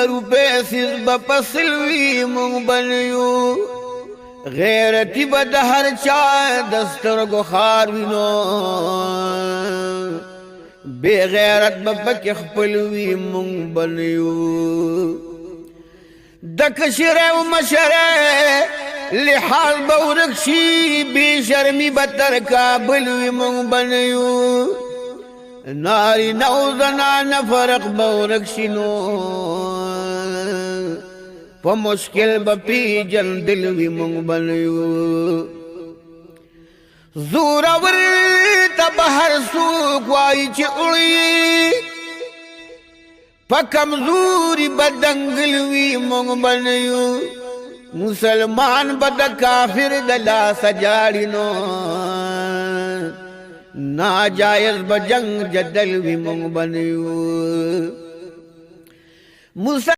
روپے سیز بپسلوی مونگ بنیو غیرتی بد ہر چاہ دستر کو خاروینو بے غیرت بپک خپلوی مونگ بنیو دکشرے و مشرے لحال بورکشی بے شرمی بتر کابلوی مونگ بنیو ناری نو زنان فرق بورکشنو پا مشکل بپی جن دلوی مونگ بنیو زورور تب ہر سوک وائی چی اڑی پا کمزوری بدنگلوی مونگ بنیو مسلمان بد کافر دلا سجاڑینو ناجائز بجنگ جدل بھی مونگ بنیو